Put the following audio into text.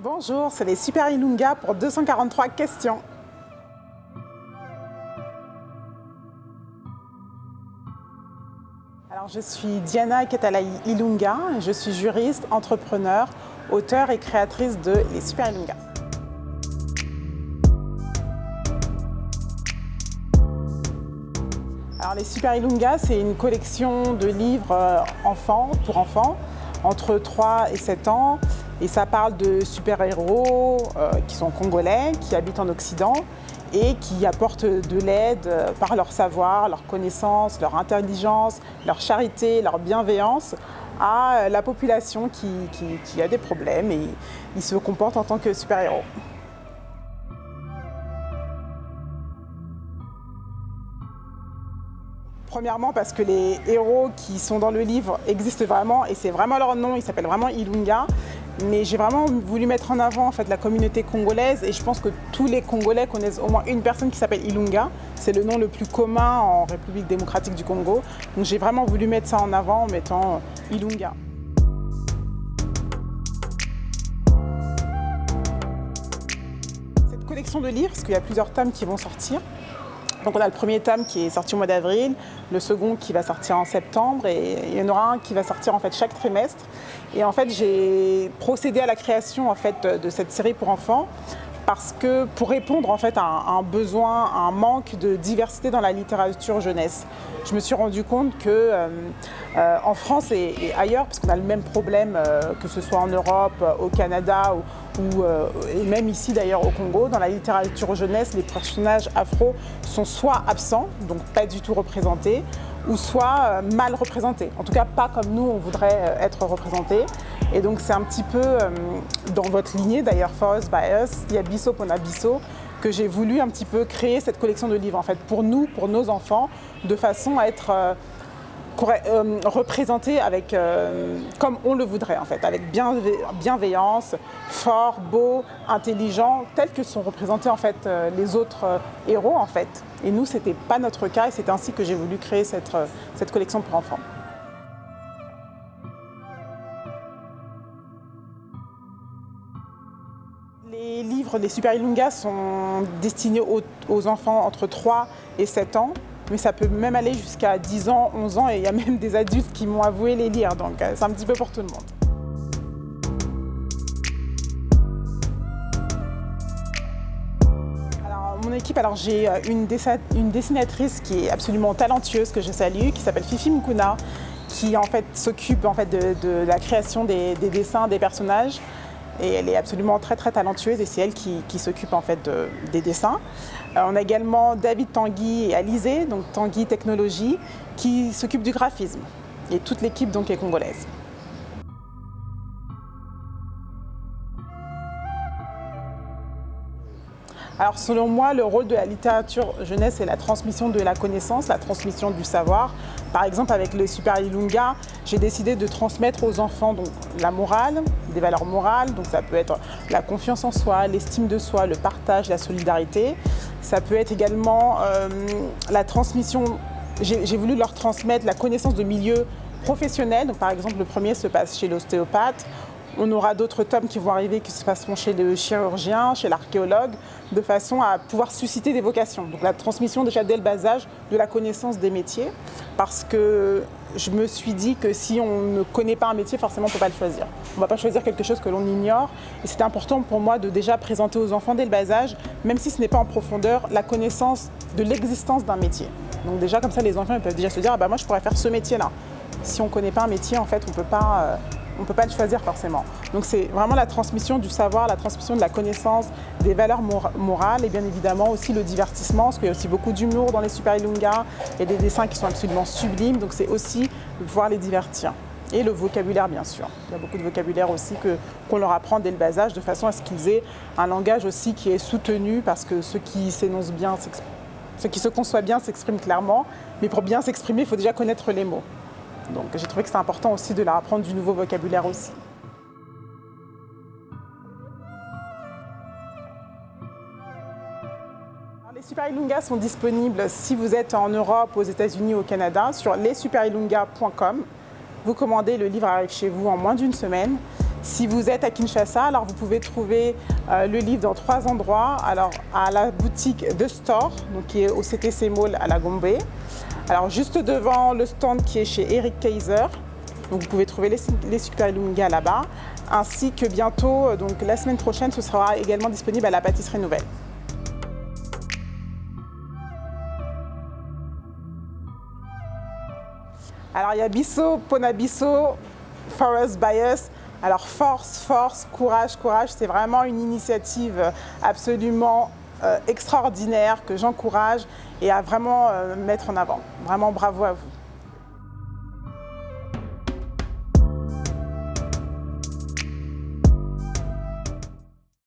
Bonjour, c'est les Super Ilunga pour 243 questions. Alors, je suis Diana Ketalai Ilunga, je suis juriste, entrepreneur, auteure et créatrice de Les Super Ilunga. Alors, les Super Ilunga, c'est une collection de livres pour enfants, entre 3 et 7 ans. Et ça parle de super-héros qui sont congolais, qui habitent en Occident et qui apportent de l'aide par leur savoir, leur connaissance, leur intelligence, leur charité, leur bienveillance à la population qui a des problèmes et ils se comportent en tant que super-héros. Premièrement parce que les héros qui sont dans le livre existent vraiment et c'est vraiment leur nom, ils s'appellent vraiment Ilunga. Mais j'ai vraiment voulu mettre en avant la communauté congolaise et je pense que tous les Congolais connaissent au moins une personne qui s'appelle Ilunga. C'est le nom le plus commun en République démocratique du Congo. Donc j'ai vraiment voulu mettre ça en avant en mettant Ilunga. Cette collection de livres, parce qu'il y a plusieurs tomes qui vont sortir. Donc on a le premier tome qui est sorti au mois d'avril, le second qui va sortir en septembre et il y en aura un qui va sortir chaque trimestre. Et en fait j'ai procédé à la création de cette série pour enfants parce que pour répondre à un besoin, à un manque de diversité dans la littérature jeunesse. Je me suis rendu compte que en France et ailleurs, parce qu'on a le même problème que ce soit en Europe, au Canada et même ici d'ailleurs au Congo, dans la littérature jeunesse, les personnages afro sont soit absents, donc pas du tout représentés, ou soit mal représentés. En tout cas, pas comme nous, on voudrait être représentés. Et donc c'est un petit peu dans votre lignée, d'ailleurs, For Us, By Us, il y a Bisso Pona Bisso, que j'ai voulu un petit peu créer cette collection de livres, pour nous, pour nos enfants, de façon à être représentés comme on le voudrait, avec bienveillance, fort, beau, intelligent, tels que sont représentés les autres héros, Et nous, ce n'était pas notre cas et c'est ainsi que j'ai voulu créer cette collection pour enfants. Les livres des Super Ilunga sont destinés aux enfants entre 3 et 7 ans, mais ça peut même aller jusqu'à 10 ans, 11 ans, et il y a même des adultes qui m'ont avoué les lire, donc c'est un petit peu pour tout le monde. Alors, mon équipe, j'ai une dessinatrice qui est absolument talentueuse, que je salue, qui s'appelle Fifi Mukuna, qui s'occupe de la création des dessins des personnages. Et elle est absolument très très talentueuse et c'est elle qui s'occupe des dessins. On a également David Tanguy et Alizé, donc Tanguy Technologie, qui s'occupe du graphisme. Et toute l'équipe est congolaise. Alors selon moi, le rôle de la littérature jeunesse, c'est la transmission de la connaissance, la transmission du savoir. Par exemple, avec les Super Ilunga, j'ai décidé de transmettre aux enfants la morale, des valeurs morales. Donc ça peut être la confiance en soi, l'estime de soi, le partage, la solidarité. Ça peut être également la transmission. J'ai voulu leur transmettre la connaissance de milieux professionnels. Donc par exemple, le premier se passe chez l'ostéopathe. On aura d'autres tomes qui vont arriver qui se passeront chez le chirurgien, chez l'archéologue, de façon à pouvoir susciter des vocations. Donc la transmission déjà dès le bas âge de la connaissance des métiers, parce que je me suis dit que si on ne connaît pas un métier, forcément on ne peut pas le choisir. On ne va pas choisir quelque chose que l'on ignore. Et c'était important pour moi de déjà présenter aux enfants dès le bas âge, même si ce n'est pas en profondeur, la connaissance de l'existence d'un métier. Donc déjà comme ça les enfants ils peuvent déjà se dire moi je pourrais faire ce métier-là. Si on ne connaît pas un métier, on ne peut pas le choisir forcément. Donc c'est vraiment la transmission du savoir, la transmission de la connaissance, des valeurs morales et bien évidemment aussi le divertissement, parce qu'il y a aussi beaucoup d'humour dans les Super Ilunga et des dessins qui sont absolument sublimes, donc c'est aussi de pouvoir les divertir. Et le vocabulaire bien sûr. Il y a beaucoup de vocabulaire aussi qu'on leur apprend dès le bas âge de façon à ce qu'ils aient un langage aussi qui est soutenu parce que ceux qui s'énoncent bien, ceux qui se conçoivent bien s'expriment clairement, mais pour bien s'exprimer, il faut déjà connaître les mots. Donc j'ai trouvé que c'était important aussi de leur apprendre du nouveau vocabulaire aussi. Alors, les Super Ilunga sont disponibles si vous êtes en Europe, aux États-Unis, au Canada, sur lessuperilunga.com. Vous commandez, le livre arrive chez vous en moins d'une semaine. Si vous êtes à Kinshasa, alors vous pouvez trouver le livre dans 3 endroits. Alors à la boutique The Store, donc qui est au CTC Mall à la Gombe. Alors juste devant le stand qui est chez Eric Kaiser. Donc vous pouvez trouver les Super Ilunga là-bas. Ainsi que bientôt, donc la semaine prochaine, ce sera également disponible à la Pâtisserie Nouvelle. Alors il y a Bisso, Ponabisso, For Us By Us. Alors force, force, courage, courage, c'est vraiment une initiative absolument extraordinaire que j'encourage et à vraiment mettre en avant. Vraiment bravo à vous.